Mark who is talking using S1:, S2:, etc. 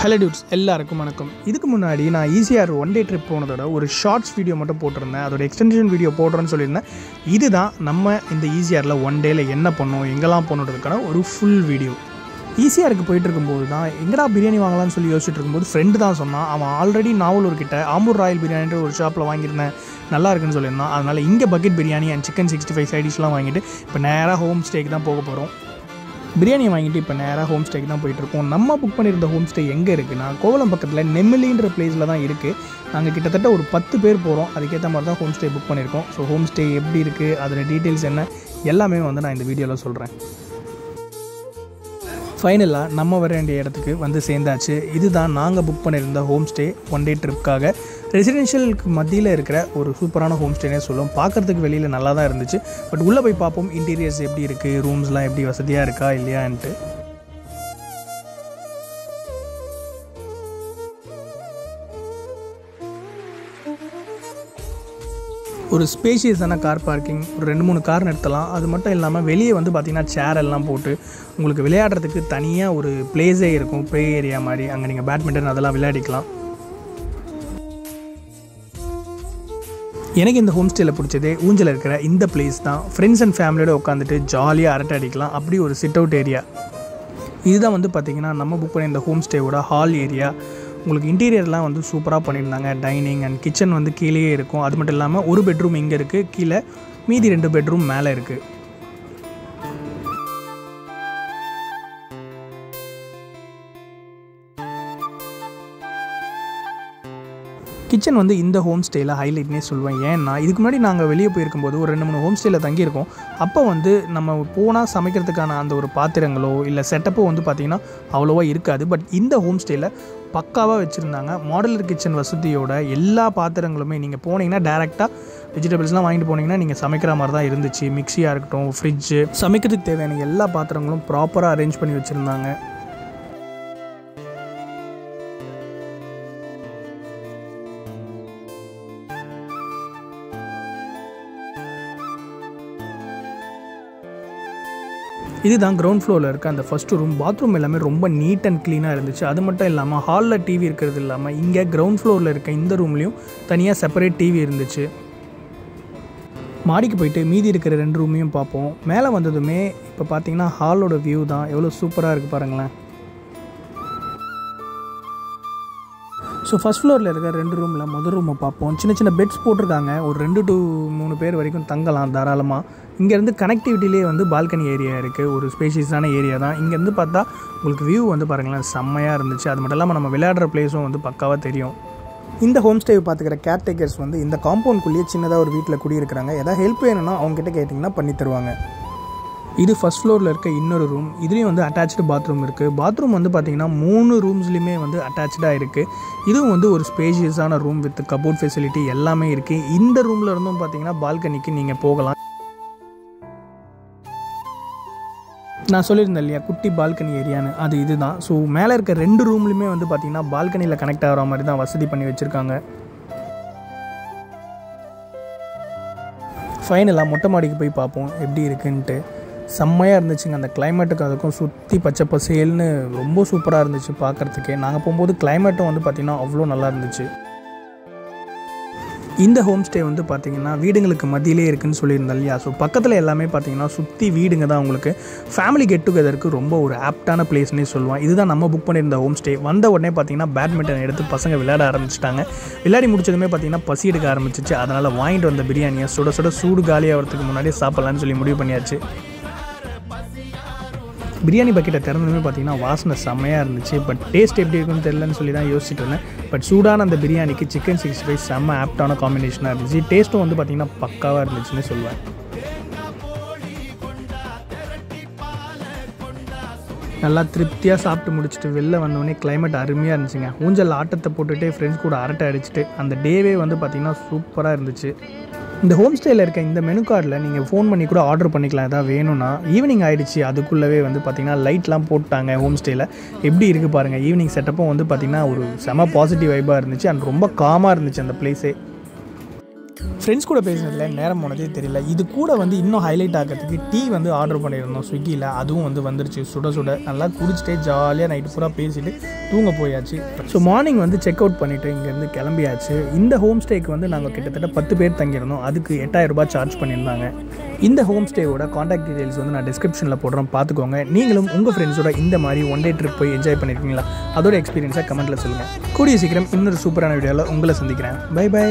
S1: Hello dudes, எல்லாருக்கும் வணக்கம். இதுக்கு முன்னாடி நான் ஈசிஆர் ஒன் டே ட்ரிப் போனதோட ஒரு ஷார்ட்ஸ் வீடியோ மட்டும் போட்டிருந்தேன். அதோட எக்ஸ்டென்ஷன் வீடியோ போடுறேன்னு சொல்லியிருந்தேன். இதுதான் நம்ம இந்த ஈசிஆரில் ஒன் டேயில் என்ன பண்ணோம், எங்கெல்லாம் போனதுக்கான ஒரு ஃபுல் வீடியோ. ஈசிஆருக்கு போயிட்டு இருக்கும்போது தான் எங்கடா பிரியாணி வாங்கலாம்னு சொல்லி யோசிச்சுட்டு இருக்கும்போது ஃப்ரெண்டு தான் சொன்னான். அவன் ஆல்ரெடி நாவலூர்கிட்ட ஆம்பூர் ராயல் பிரியாணின்ற ஒரு ஷாப்பில் வாங்கியிருந்தேன், நல்லா இருக்குன்னு சொல்லியிருந்தான். அதனால் இங்கே பக்கெட் பிரியாணி அண்ட் சிக்கன் 65 சைடிஷ்லாம் வாங்கிட்டு இப்போ நேராக ஹோம் ஸ்டேக்கு தான் போக போகிறோம். பிரியாணியை வாங்கிட்டு இப்போ நேராக ஹோம் ஸ்டேக்கு தான் போயிட்டுருக்கோம். நம்ம புக் பண்ணியிருந்த ஹோம் ஸ்டே எங்கே இருக்குன்னா, கோவளம் பக்கத்தில் நெம்மிலின்ற பிளேஸில் தான் இருக்குது. நாங்கள் கிட்டத்தட்ட ஒரு 10 பேர் போகிறோம். அதுக்கேற்ற மாதிரி தான் ஹோம் ஸ்டே புக் பண்ணியிருக்கோம். ஸோ ஹோம் ஸ்டே எப்படி இருக்குது, அதோட டீட்டெயில்ஸ் என்ன, எல்லாமே வந்து நான் இந்த வீடியோவில் சொல்கிறேன். ஃபைனலாக நம்ம வர வேண்டிய இடத்துக்கு வந்து சேர்ந்தாச்சு. இதுதான் நாங்கள் புக் பண்ணியிருந்த ஹோம் ஸ்டே ஒன் டே ட்ரிப்புக்காக. ரெசிடென்ஷியலுக்கு மத்தியில் இருக்கிற ஒரு சூப்பரான ஹோம் ஸ்டேனே சொல்லுவோம். பார்க்குறதுக்கு வெளியில் நல்லா தான் இருந்துச்சு. பட் உள்ளே போய் பார்ப்போம் இன்டீரியர்ஸ் எப்படி இருக்குது, ரூம்ஸ்லாம் எப்படி வசதியாக இருக்கா இல்லையான்ட்டு. ஒரு ஸ்பேஷியஸான கார் பார்க்கிங், ஒரு 2-3 கார் நிறுத்தலாம். அது மட்டும் இல்லாமல் வெளியே வந்து பார்த்திங்கன்னா சேர் எல்லாம் போட்டு உங்களுக்கு விளையாடுறதுக்கு தனியாக ஒரு பிளேஸே இருக்கும், ப்ளே ஏரியா மாதிரி. அங்கே நீங்கள் பேட்மிண்டன் அதெல்லாம் விளையாடிக்கலாம். எனக்கு இந்த ஹோம் ஸ்டேயில் பிடிச்சதே ஊஞ்சல் இருக்கிற இந்த பிளேஸ் தான். ஃப்ரெண்ட்ஸ் அண்ட் ஃபேமிலியோட உட்காந்துட்டு ஜாலியாக அரட்டை அடிக்கலாம். அப்படி ஒரு சிட் அவுட் ஏரியா இதுதான் வந்து பார்த்திங்கன்னா நம்ம புக் பண்ணி இந்த ஹோம் ஸ்டேவோட ஹால் ஏரியா. உங்களுக்கு இன்டீரியர்லாம் வந்து சூப்பராக பண்ணியிருந்தாங்க. டைனிங் அண்ட் கிச்சன் வந்து கீழேயே இருக்கும். அது மட்டும் இல்லாமல் ஒரு பெட்ரூம் இங்கே இருக்குது, கீழே மீதி 2 பெட்ரூம் மேலே இருக்குது. கிச்சன் வந்து இந்த ஹோம் ஸ்டேயில் ஹைலைட்னே சொல்லுவேன். ஏன்னா இதுக்கு முன்னாடி நாங்கள் வெளியே போயிருக்கும்போது ஒரு 2-3 ஹோம் ஸ்டேயில் தங்கியிருக்கோம். அப்போ வந்து நம்ம போனால் சமைக்கிறதுக்கான அந்த ஒரு பாத்திரங்களோ இல்லை செட்டப்போ வந்து பார்த்திங்கன்னா அவ்வளோவா இருக்காது. பட் இந்த ஹோம் ஸ்டேயில் பக்காவாக வச்சுருந்தாங்க. மாடுலர் கிச்சன் வசதியோட எல்லா பாத்திரங்களுமே நீங்கள் போனீங்கன்னா டேரெக்டாக வெஜிடபிள்ஸ்லாம் வாங்கிட்டு போனீங்கன்னா நீங்கள் சமைக்கிற மாதிரி தான் இருந்துச்சு. மிக்சியாக இருக்கட்டும், ஃப்ரிட்ஜு, சமைக்கிறதுக்கு தேவையான எல்லா பாத்திரங்களும் ப்ராப்பராக அரேஞ்ச் பண்ணி வச்சுருந்தாங்க. இதுதான் கிரவுண்ட் ஃப்ளோரில் இருக்க அந்த ஃபஸ்ட்டு ரூம். பாத்ரூம் எல்லாமே ரொம்ப நீட் அண்ட் க்ளீனாக இருந்துச்சு. அது மட்டும் இல்லாமல் ஹாலில் டிவி இருக்கிறது இல்லாமல் இங்கே கிரவுண்ட் ஃப்ளோரில் இருக்க இந்த ரூம்லேயும் தனியாக செப்பரேட் டிவி இருந்துச்சு. மாடிக்கு போயிட்டு மீதி இருக்கிற 2 ரூமையும் பார்ப்போம். மேலே வந்ததுமே இப்போ பார்த்தீங்கன்னா ஹாலோட வியூ தான் எவ்வளோ சூப்பராக இருக்குது பாருங்களேன். ஸோ ஃபஸ்ட் ஃப்ளோரில் இருக்க 2 ரூமில் முதல் ரூமை பார்ப்போம். சின்ன சின்ன பெட்ஸ் போட்டிருக்காங்க. ஒரு 2 to 3 பேர் வரைக்கும் தங்கலாம் தாராளமாக. இங்கேருந்து கனெக்டிவிட்டிலே வந்து பால்கனி ஏரியா இருக்குது. ஒரு ஸ்பேஷியஸான ஏரியா தான். இங்கேருந்து பார்த்தா உங்களுக்கு வியூ வந்து பாருங்களேன் செம்மையாக இருந்துச்சு. அது மட்டும் இல்லாமல் நம்ம விளையாடுற பிளேஸும் வந்து பக்காவாக தெரியும். இந்த ஹோம் ஸ்டே பார்த்துக்கிற கேர்டேக்கர்ஸ் வந்து இந்த காம்பவுண்ட்குள்ளேயே சின்னதாக ஒரு வீட்டில் குடியிருக்கிறாங்க. எதாவது ஹெல்ப் வேணும்னா அவங்ககிட்ட கேட்டிங்கன்னா பண்ணி தருவாங்க. இது ஃபஸ்ட் ஃப்ளோரில் இருக்க இன்னொரு ரூம். இதுலேயும் வந்து அட்டாச்சு பாத்ரூம் இருக்குது. பாத்ரூம் வந்து பார்த்திங்கன்னா 3 ரூம்ஸ்லையுமே வந்து அட்டாச்சாக இருக்குது. இதுவும் வந்து ஒரு ஸ்பேஷியஸான ரூம் வித் கபோர்ட் ஃபெசிலிட்டி எல்லாமே இருக்குது. இந்த ரூமில் இருந்தும் பார்த்திங்கன்னா பால்கனிக்கு நீங்கள் போகலாம். நான் சொல்லியிருந்தேன் இல்லையா குட்டி பால்கனி ஏரியான்னு, அது இதுதான். ஸோ மேலே இருக்க 2 ரூம்லையுமே வந்து பார்த்திங்கன்னா பால்கனியில் கனெக்ட் ஆகிற மாதிரி தான் வசதி பண்ணி வச்சுருக்காங்க. ஃபைனலாக மொட்டை மாடிக்கு போய் பார்ப்போம் எப்படி இருக்குன்ட்டு. செம்மையாக இருந்துச்சுங்க. அந்த கிளைமேட்டுக்கு அதுக்கும் சுற்றி பச்சை பசேல்னு ரொம்ப சூப்பராக இருந்துச்சு பார்க்குறதுக்கே. நாங்கள் போகும்போது கிளைமேட்டும் வந்து பார்த்திங்கன்னா அவ்வளோ நல்லா இருந்துச்சு. இந்த ஹோம் ஸ்டே வந்து பார்த்திங்கன்னா வீடுங்களுக்கு மத்தியிலே இருக்குதுன்னு சொல்லியிருந்தேன் இல்லையா. ஸோ பக்கத்தில் எல்லாமே பார்த்திங்கன்னா சுற்றி வீடுங்க தான். உங்களுக்கு ஃபேமிலி கெட் டுகெதருக்கு ரொம்ப ஒரு ஆப்டான பிளேஸ்னே சொல்லுவான். இதுதான் நம்ம புக் பண்ணியிருந்த ஹோம் ஸ்டே. வந்த உடனே பார்த்திங்கன்னா பேட்மிண்டன் எடுத்து பசங்க விளையாட ஆரம்பிச்சிட்டாங்க. விளையாடி முடிச்சதுமே பார்த்திங்கன்னா பசி எடுக்க ஆரம்பிச்சிச்சு. அதனால் வாங்கிட்டு வந்த பிரியாணியை சுட சுட சூடு காலியாகிறதுக்கு முன்னாடியே சாப்பிட்லான்னு சொல்லி முடிவு பண்ணியாச்சு. பிரியாணி பக்கெட்டை திறந்ததுமே பார்த்திங்கன்னா வாசனை செம்மையாக இருந்துச்சு. பட் டேஸ்ட் எப்படி இருக்குன்னு தெரிலன்னு சொல்லி தான் யோசிச்சுட்டு இருந்தேன். பட் சூடான அந்த பிரியாணிக்கு சிக்கன் 65 செம்ம ஆப்டான காம்பினேஷனாக இருந்துச்சு. டேஸ்ட்டும் வந்து பார்த்திங்கன்னா பக்காவாக இருந்துச்சுன்னு சொல்லுவேன். நல்லா திருப்தியாக சாப்பிட்டு முடிச்சுட்டு வெளில வந்தோடனே கிளைமேட் அருமையாக இருந்துச்சுங்க. ஊஞ்சல் ஆட்டத்தை போட்டுகிட்டே ஃப்ரெண்ட்ஸ் கூட அரட்டை அடிச்சுட்டு அந்த டேவே வந்து பார்த்திங்கன்னா சூப்பராக இருந்துச்சு. இந்த ஹோம் ஸ்டேயில் இருக்க இந்த மெனு கார்டில் நீங்கள் ஃபோன் பண்ணி கூட ஆர்டர் பண்ணிக்கலாம் எதாவது வேணும்னா. ஈவினிங் ஆகிடுச்சு, அதுக்குள்ளவே வந்து பார்த்திங்கன்னா லைட்லாம் போட்டாங்க ஹோம் ஸ்டேயில். எப்படி இருக்குது பாருங்கள். ஈவினிங் செட்டப்பும் வந்து பார்த்திங்கன்னா ஒரு செம பாசிட்டிவ் வைபாக இருந்துச்சு. அண்ட் ரொம்ப காமாக இருந்துச்சு அந்த பிளேஸே. ஃப்ரெண்ட்ஸ் கூட பேசுனதில் நேரம் போனதே தெரியல. இது கூட வந்து இன்னும் ஹைலைட் ஆகிறதுக்கு டீ வந்து ஆர்டர் பண்ணியிருந்தோம் ஸ்விக்கியில். அதுவும் வந்து வந்துருச்சு சுட சுட. நல்லா குடிச்சிட்டே ஜாலியாக நைட்டு பூரா பேசிட்டு தூங்க போயாச்சு. ஸோ மார்னிங் வந்து செக் அவுட் பண்ணிவிட்டு இங்கேருந்து கிளம்பியாச்சு. இந்த ஹோம் ஸ்டேக்கு வந்து நாங்கள் கிட்டத்தட்ட 10 பேர் தங்கியிருந்தோம். அதுக்கு 8000 ரூபாய் சார்ஜ் பண்ணியிருந்தாங்க. இந்த ஹோம் ஸ்டேவோட காண்டாக்ட் டீடைல்ஸ் வந்து நான் டிஸ்கிரிப்ஷனில் போடுறேன், பார்த்துக்கோங்க. நீங்களும் உங்கள் ஃப்ரெண்ட்ஸோட இந்த மாதிரி ஒன் டே ட்ரிப் போய் என்ஜாய் பண்ணியிருக்கீங்களா? அதோட எக்ஸ்பீரியன்ஸை கமெண்ட்டில் சொல்லுங்கள். கூடிய சீக்கிரம் இன்னொரு சூப்பரான வீடியோவில் உங்களை சந்திக்கிறேன். Bye by.